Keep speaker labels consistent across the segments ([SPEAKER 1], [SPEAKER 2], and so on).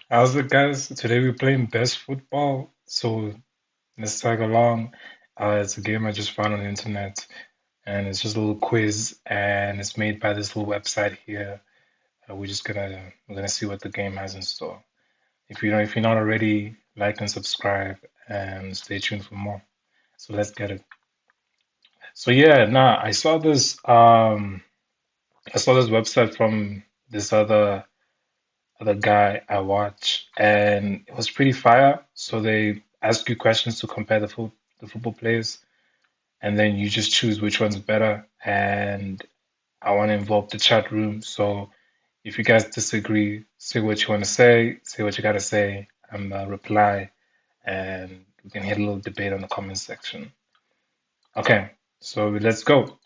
[SPEAKER 1] How's it, guys? Today we're playing best football. So let's tag along. It's a game I just found on the internet, and it's just a little quiz, and it's made by this little website here. We're gonna see what the game has in store. If you're not already, like and subscribe, and stay tuned for more. So let's get it. So yeah, nah, I saw this website from this other guy I watch, and it was pretty fire. So they ask you questions to compare the football players, and then you just choose which one's better. And I want to involve the chat room. So if you guys disagree, say what you want to say what you gotta say, and reply, and we can hit a little debate on the comment section. Okay, so let's go.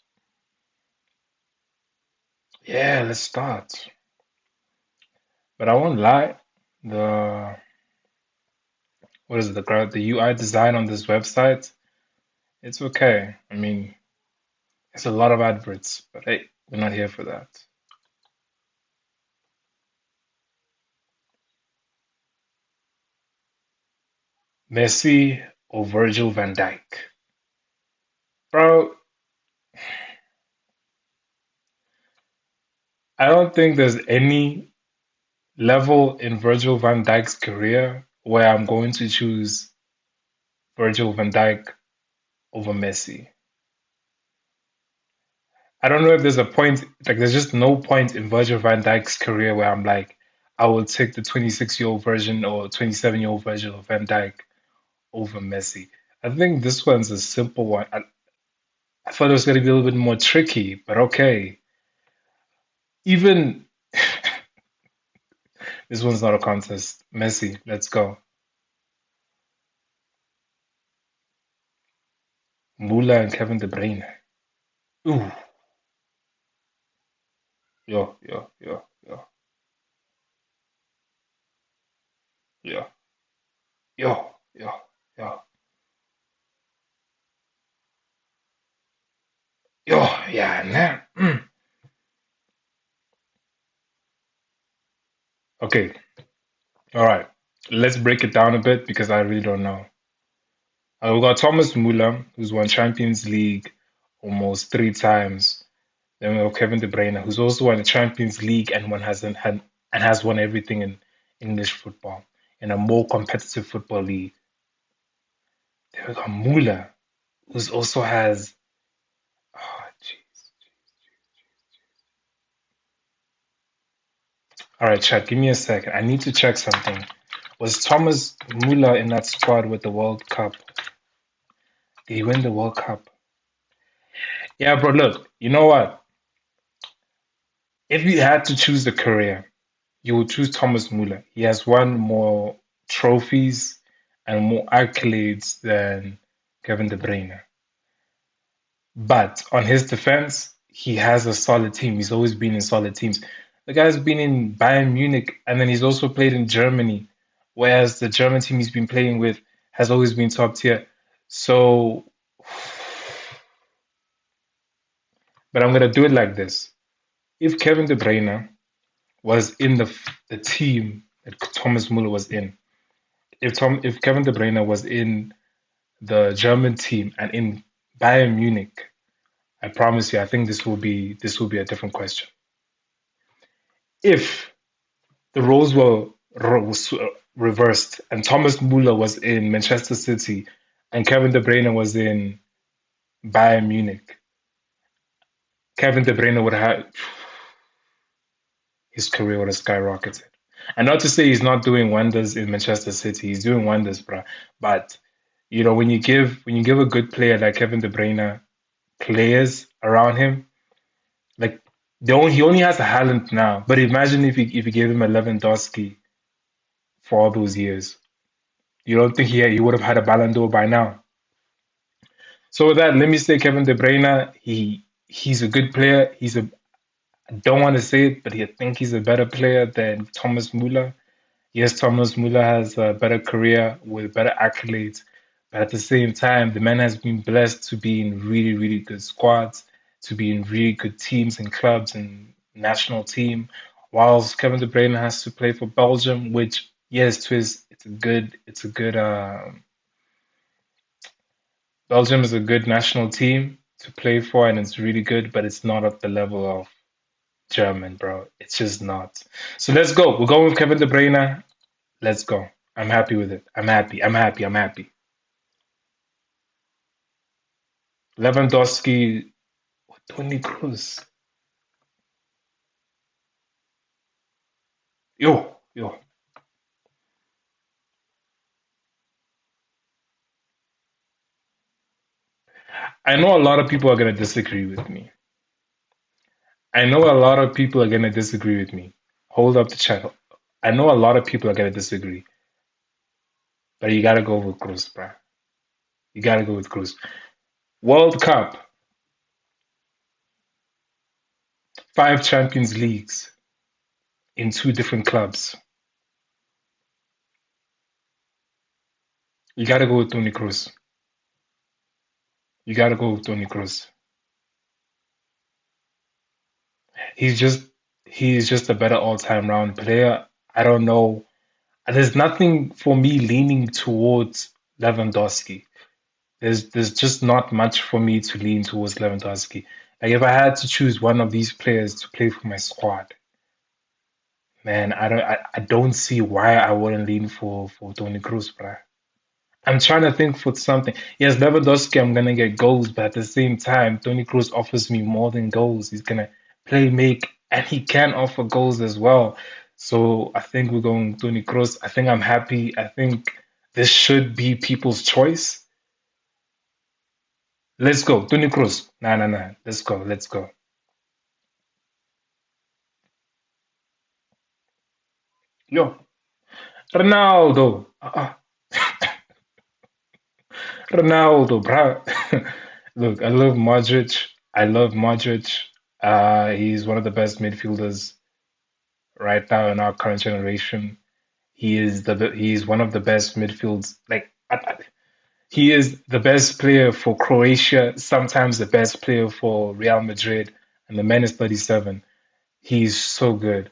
[SPEAKER 1] Yeah, let's start. But I won't lie, the what is it, the UI design on this website, it's okay. I mean, it's a lot of adverts, but hey, we're not here for that. Messi or Virgil van Dijk? Bro, I don't think there's any level in Virgil van Dijk's career where I'm going to choose Virgil van Dijk over Messi. I don't know if there's a point, like, there's just no point in Virgil van Dijk's career where I'm like, I will take the 26-year-old version or 27-year-old version of Van Dijk over Messi. I think this one's a simple one. I thought it was going to be a little bit more tricky, but okay. Even this one's not a contest. Messi, let's go. Mula and Kevin De Bruyne. Ooh, yo, yo, yo, yo, yo, yeah, man. Okay, all right. Let's break it down a bit because I really don't know. We got Thomas Muller, who's won Champions League almost three times. Then we have Kevin De Bruyne, who's also won the Champions League and one hasn't had and has won everything in English football in a more competitive football league. Then we got Muller, who's also has. Oh, jeez. All right, chat. Give me a second. I need to check something. Was Thomas Muller in that squad with the World Cup? Did he win the World Cup? Yeah, bro. Look, you know what? If you had to choose a career, you would choose Thomas Muller. He has won more trophies and more accolades than Kevin De Bruyne. But on his defense, he has a solid team. He's always been in solid teams. The guy's been in Bayern Munich and then he's also played in Germany, whereas the German team he's been playing with has always been top tier. So, but I'm gonna do it like this. If Kevin De Bruyne was in the team that Thomas Muller was in, if Kevin De Bruyne was in the German team and in Bayern Munich, I promise you, I think this will be a different question. If the roles were reversed and Thomas Muller was in Manchester City and Kevin De Bruyne was in Bayern Munich, Kevin De Bruyne would have his career would have skyrocketed. And not to say he's not doing wonders in Manchester City, he's doing wonders, bro. But when you give a good player like Kevin De Bruyne players around him, like he only has a Haaland now. But imagine if you gave him a Lewandowski for all those years. You don't think he would have had a Ballon d'Or by now? So with that, let me say Kevin De Bruyne, he's a good player. I don't want to say it, but I think he's a better player than Thomas Muller. Yes, Thomas Muller has a better career with better accolades, but at the same time, the man has been blessed to be in really, really good squads, to be in really good teams and clubs and national team, whilst Kevin De Bruyne has to play for Belgium, which Yes, Twiz, it's a good Belgium is a good national team to play for and it's really good, but it's not at the level of German, bro. It's just not. So let's go. We're going with Kevin De Bruyne. Let's go. I'm happy with it. I'm happy. I'm happy. I'm happy. Lewandowski, Toni Kroos. Yo, yo. I know a lot of people are gonna disagree with me. I know a lot of people are gonna disagree with me. Hold up the chat. I know a lot of people are gonna disagree, but you gotta go with Kroos, bro. You gotta go with Kroos. World Cup, 5 Champions Leagues in 2 different clubs. You gotta go with Toni Kroos. You gotta go with Toni Kroos. He's just he's just a better all-time round player. I don't know. There's nothing for me leaning towards Lewandowski. There's just not much for me to lean towards Lewandowski. Like if I had to choose one of these players to play for my squad, man, I don't see why I wouldn't lean for Toni Kroos, bruh. I'm trying to think for something. Yes, Lewandowski, I'm gonna get goals, but at the same time, Toni Kroos offers me more than goals. He's gonna play, make, and he can offer goals as well. So I think we're going Toni Kroos. I think I'm happy. I think this should be people's choice. Let's go, Toni Kroos. Nah, nah, nah. Let's go. Let's go. Yo, Ronaldo. Ronaldo, bruh. Look, I love Modric. I love Modric. He's one of the best midfielders right now in our current generation. He's one of the best midfields. Like he is the best player for Croatia, sometimes the best player for Real Madrid, and the man is 37. He's so good.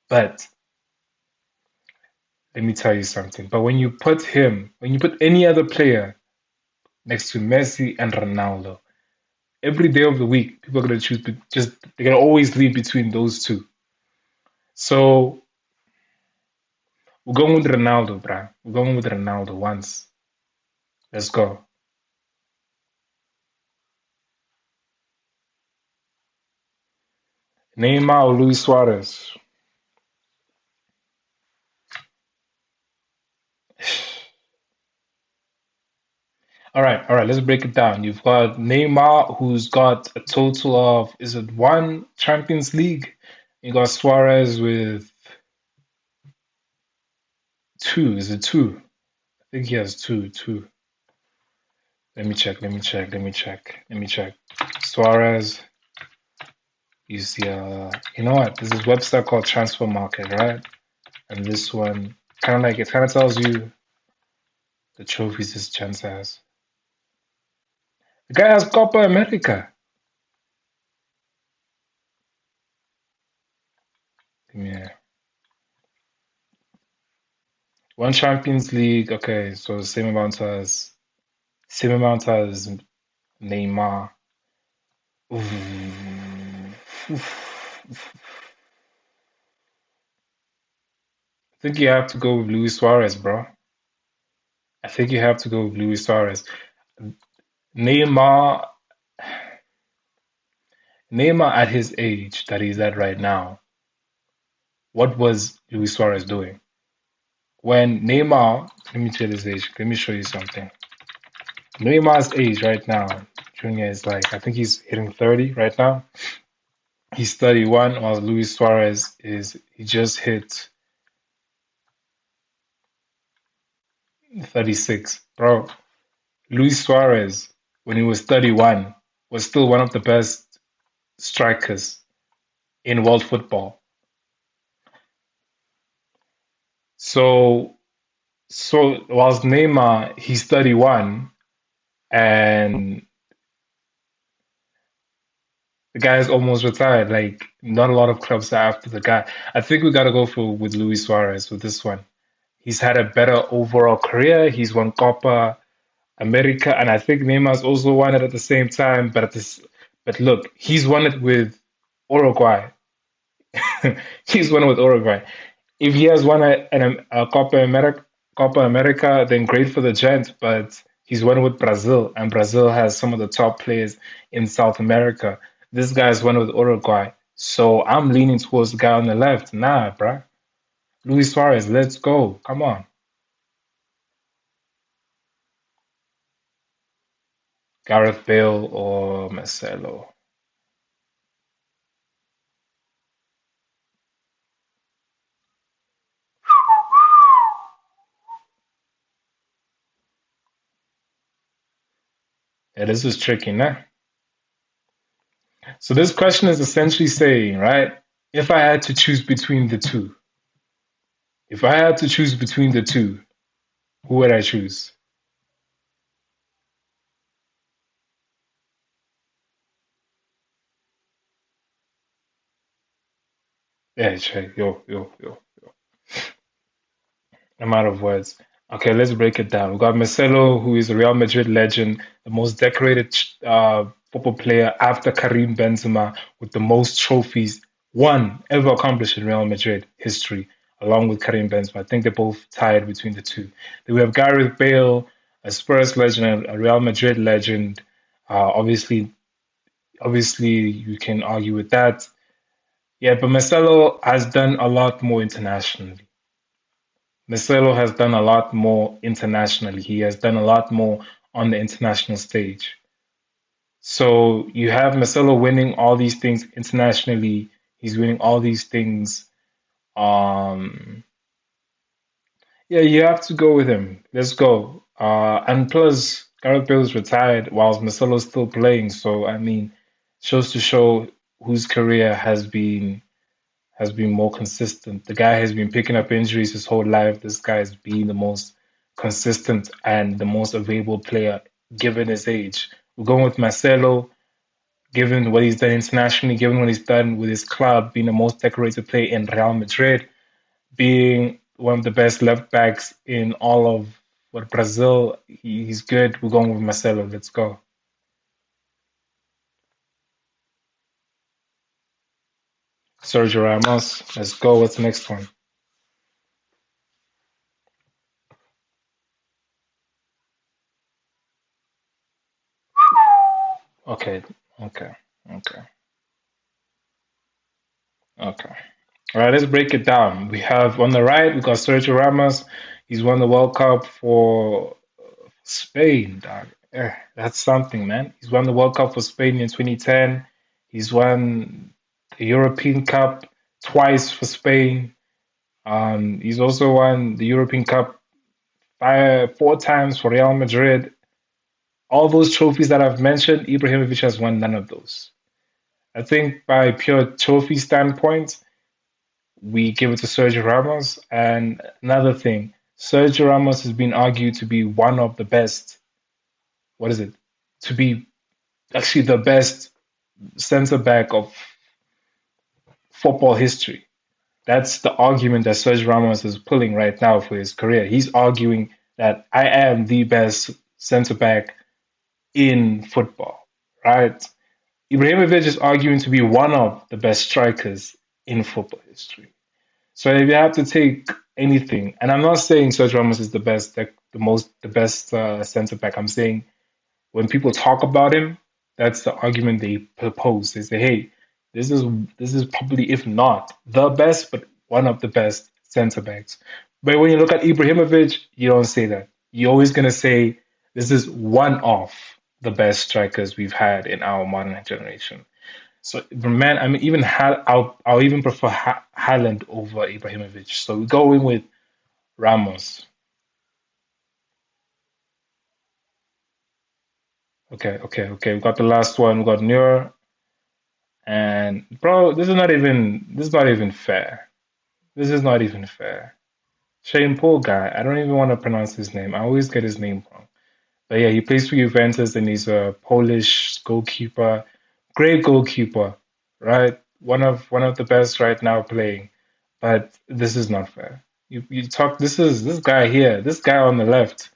[SPEAKER 1] But let me tell you something. But when you put any other player next to Messi and Ronaldo, every day of the week, people are gonna choose. Just they're gonna always lead between those two. So we're going with Ronaldo, bruh. We're going with Ronaldo once. Let's go. Neymar or Luis Suarez? All right, let's break it down. You've got Neymar, who's got a total of, is it one Champions League? You got Suarez with two. Is it two? I think he has two. Let me check. Suarez, UCL. You know what? There's this website called Transfer Market, right? And this one, it kind of tells you the trophies this chance has. The guy has Copa America. Yeah. One Champions League. Okay, so same amount as Neymar. I think you have to go with Luis Suarez, bro. I think you have to go with Luis Suarez. Neymar, Neymar at his age that he's at right now, what was Luis Suarez doing? When Neymar, let me tell his age. Let me show you something. Neymar's age right now, Junior is like, I think he's hitting 30 right now. He's 31, while Luis Suarez he just hit 36. Bro, Luis Suarez, when he was 31, was still one of the best strikers in world football. So, so whilst Neymar, he's 31, and the guy is almost retired. Like, not a lot of clubs are after the guy. I think we gotta go for with Luis Suarez with this one. He's had a better overall career. He's won Copa America, and I think Neymar's also won it at the same time. But look, he's won it with Uruguay. He's won it with Uruguay. If he has won a Copa America, then great for the gent. But he's won with Brazil, and Brazil has some of the top players in South America. This guy's won with Uruguay, so I'm leaning towards the guy on the left. Nah, bruh. Luis Suarez, let's go. Come on. Gareth Bale or Marcelo. Yeah, this is tricky, nah? So this question is essentially saying, right? If I had to choose between the two, if I had to choose between the two, who would I choose? Yeah, Che, yo. I'm out of words. Okay, let's break it down. We got Marcelo, who is a Real Madrid legend, the most decorated football player after Karim Benzema, with the most trophies one ever accomplished in Real Madrid history, along with Karim Benzema. I think they're both tied between the two. Then we have Gareth Bale, a Spurs legend, a Real Madrid legend. Obviously, you can argue with that. Yeah, but Marcelo has done a lot more internationally. Marcelo has done a lot more internationally. He has done a lot more on the international stage. So you have Marcelo winning all these things internationally. He's winning all these things. Um, yeah, you have to go with him. Let's go. And plus, Gareth Bale's retired whilst Marcelo's still playing. So I mean, shows to show whose career has been more consistent. The guy has been picking up injuries his whole life. This guy has been the most consistent and the most available player given his age. We're going with Marcelo, given what he's done internationally, given what he's done with his club, being the most decorated player in Real Madrid, being one of the best left backs in all of what Brazil. He's good. We're going with Marcelo. Let's go. Sergio Ramos. Let's go. What's the next one? Okay. Okay. Okay. Okay. All right, let's break it down. We have on the right, we got Sergio Ramos. He's won the World Cup for Spain, dog. That's something, man. He's won the World Cup for Spain in 2010. He's won the European Cup twice for Spain. He's also won the European Cup four times for Real Madrid. All those trophies that I've mentioned, Ibrahimovic has won none of those. I think by pure trophy standpoint, we give it to Sergio Ramos. And another thing, Sergio Ramos has been argued to be one of the best. What is it? To be actually the best center back of football history. That's the argument that Sergio Ramos is pulling right now for his career. He's arguing that I am the best center back in football, right? Ibrahimovic is arguing to be one of the best strikers in football history. So if you have to take anything, and I'm not saying Sergio Ramos is the best, like the best center back. I'm saying when people talk about him, that's the argument they propose. They say, "Hey, this is this is probably, if not the best, but one of the best center backs." But when you look at Ibrahimovic, you don't say that. You're always gonna say this is one of the best strikers we've had in our modern generation. So, man, I mean, I'll even prefer Haaland over Ibrahimovic. So we go in with Ramos. Okay. We got the last one. We got Neuer, and bro, this is not even fair. This is not even fair. Shane Paul guy. I don't even want to pronounce his name. I always get his name wrong. But yeah, he plays for Juventus, and he's a Polish goalkeeper. Great goalkeeper, right? One of the best right now playing. But this is not fair. You talk. This is this guy here. This guy on the left.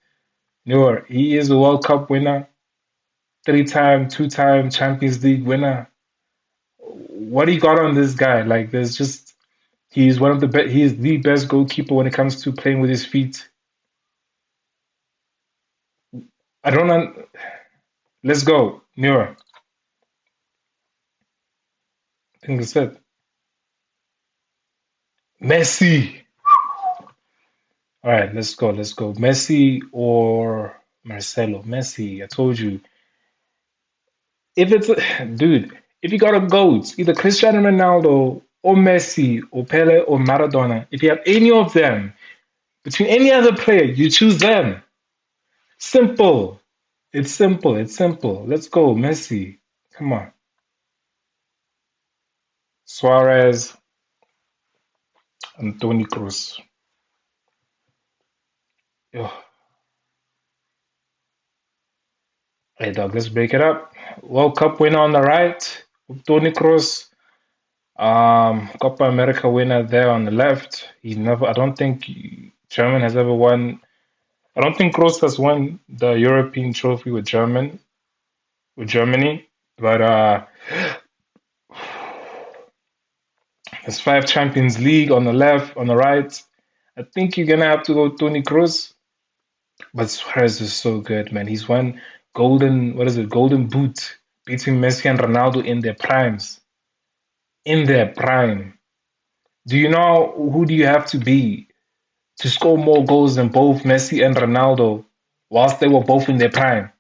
[SPEAKER 1] Noor. He is a World Cup winner, three-time, two-time Champions League winner. What do you got on this guy? Like, there's just he's one of the best. He is the best goalkeeper when it comes to playing with his feet. I don't. Let's go, Noor. I think that's it. Messi. All right, let's go. Let's go. Messi or Marcelo. Messi. I told you. If it's dude, if you got a GOAT, either Cristiano Ronaldo or Messi or Pele or Maradona, if you have any of them between any other player, you choose them. Simple. It's simple. It's simple. Let's go, Messi. Come on. Suarez and Toni Kroos. Yo, hey dog, let's break it up. World Cup winner on the right, Toni Kroos. Copa America winner there on the left. He never. I don't think German has ever won. I don't think Kroos has won the European trophy with Germany. But there's five Champions League on the left, on the right. I think you're gonna have to go Toni Kroos. But Suarez is so good, man. He's won golden. What is it? Golden boot, beating Messi and Ronaldo in their primes. In their prime. Do you know who do you have to be to score more goals than both Messi and Ronaldo whilst they were both in their prime?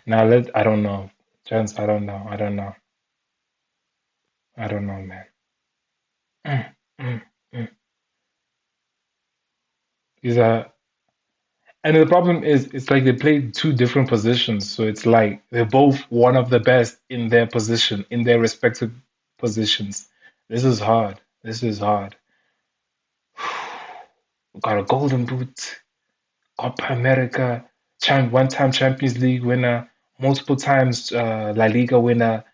[SPEAKER 1] Now let I don't know. Chance, I don't know. I don't know. I don't know, man. Mm, mm, mm. These are and the problem is it's like they play two different positions. So it's like they're both one of the best in their position, in their respective positions. This is hard. This is hard. Got a golden boot, Copa America, one-time Champions League winner, multiple times La Liga winner,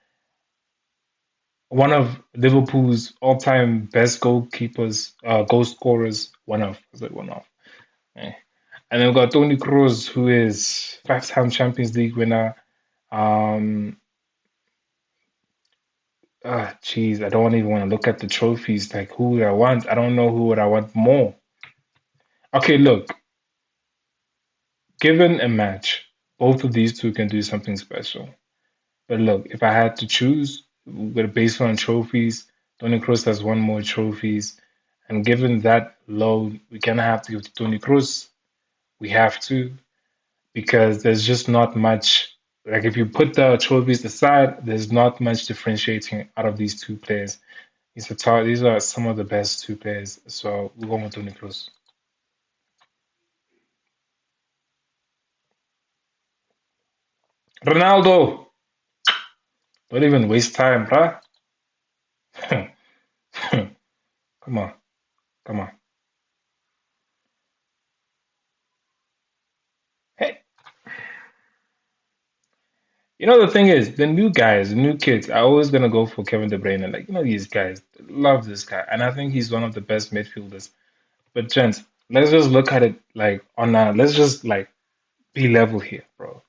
[SPEAKER 1] one of Liverpool's all-time best goalkeepers, goal scorers. One of, was it one of? Eh. And then we've got Toni Kroos, who is five-time Champions League winner. Um, Geez, I don't even want to look at the trophies. Like, who would I want? I don't know who would I want more. Okay, look, given a match, both of these two can do something special. But look, if I had to choose, based on trophies, Toni Kroos has won more trophies. And given that load, we kind of have to give to Toni Kroos. We have to, because there's just not much. Like, if you put the trophies aside, there's not much differentiating out of these two players. These are some of the best two players. So we're going with Toni Kroos. Ronaldo! Don't even waste time, bruh. Come on, come on. Hey, you know the thing is, the new guys, the new kids, are always gonna go for Kevin De Bruyne. Like, these guys love this guy, and I think he's one of the best midfielders. But gents, let's just look at it like on a, let's just like be level here, bro.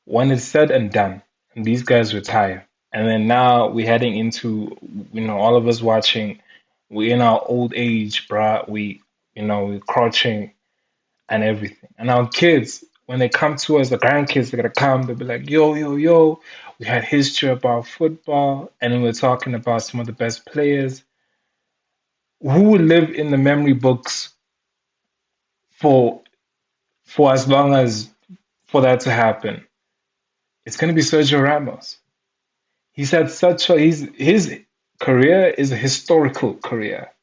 [SPEAKER 1] When it's said and done, and these guys retire, and then now we're heading into, all of us watching, we're in our old age, bruh. We're crouching and everything. And our kids, when they come to us, the grandkids, they're gonna come, they'll be like, yo, yo, yo, we had history about football, and then we're talking about some of the best players who would live in the memory books for as long as for that to happen. It's gonna be Sergio Ramos. He's had such a his career is a historical career.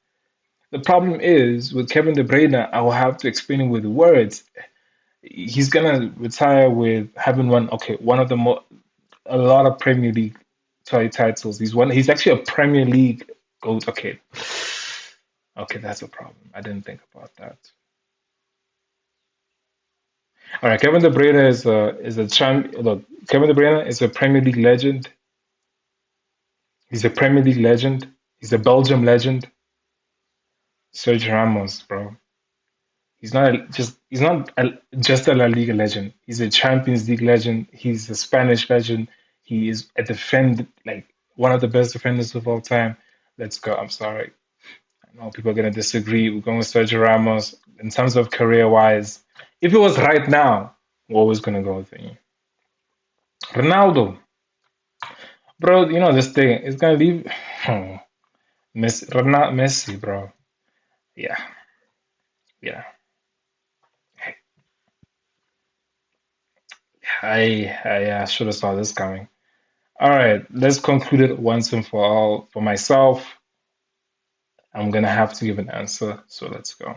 [SPEAKER 1] The problem is with Kevin De Bruyne, I will have to explain it with words. He's gonna retire with having won one of the a lot of Premier League titles. He's actually a Premier League goat. Okay, that's a problem. I didn't think about that. All right, Kevin De Bruyne is a champ. Look, Kevin De Bruyne is a Premier League legend. He's a Premier League legend. He's a Belgium legend. Sergio Ramos, bro. He's not just a La Liga legend. He's a Champions League legend. He's a Spanish legend. He is a like one of the best defenders of all time. Let's go. I'm sorry. I know people are gonna disagree. We're going with Sergio Ramos. In terms of career wise, if it was right now, we're always gonna go with him. Ronaldo, bro. You know this thing is gonna leave. Messi, bro. Yeah, yeah. I should have saw this coming. All right, let's conclude it once and for all. For myself, I'm gonna have to give an answer, so let's go.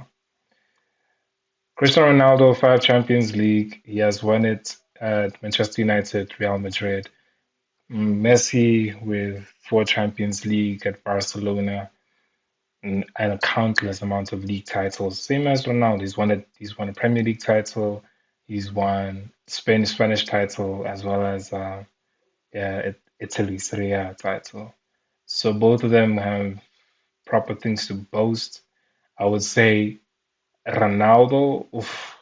[SPEAKER 1] Cristiano Ronaldo, 5 Champions League. He has won it at Manchester United, Real Madrid. Messi with 4 Champions League at Barcelona and a countless amount of league titles. Same as Ronaldo, he's won a Premier League title. He's won Spanish title as well as yeah, Italy Serie A title. So both of them have proper things to boast. I would say Ronaldo. Oof.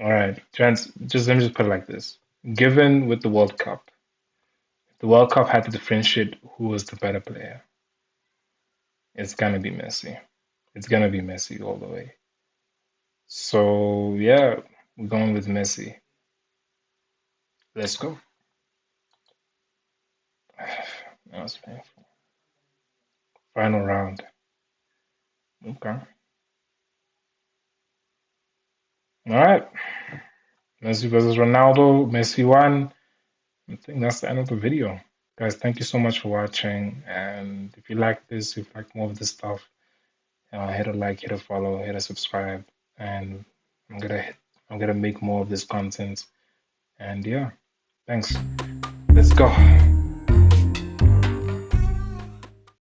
[SPEAKER 1] All right, just let me just put it like this: given with the World Cup, if the World Cup had to differentiate who was the better player, it's gonna be Messi. It's gonna be Messi all the way. So yeah, we're going with Messi. Let's go. That was painful. Final round. Okay. All right. Messi versus Ronaldo. Messi won. I think that's the end of the video. Guys, thank you so much for watching. And if you like this, if you like more of this stuff, hit a like, hit a follow, hit a subscribe. And I'm gonna make more of this content. And yeah, thanks. Let's go.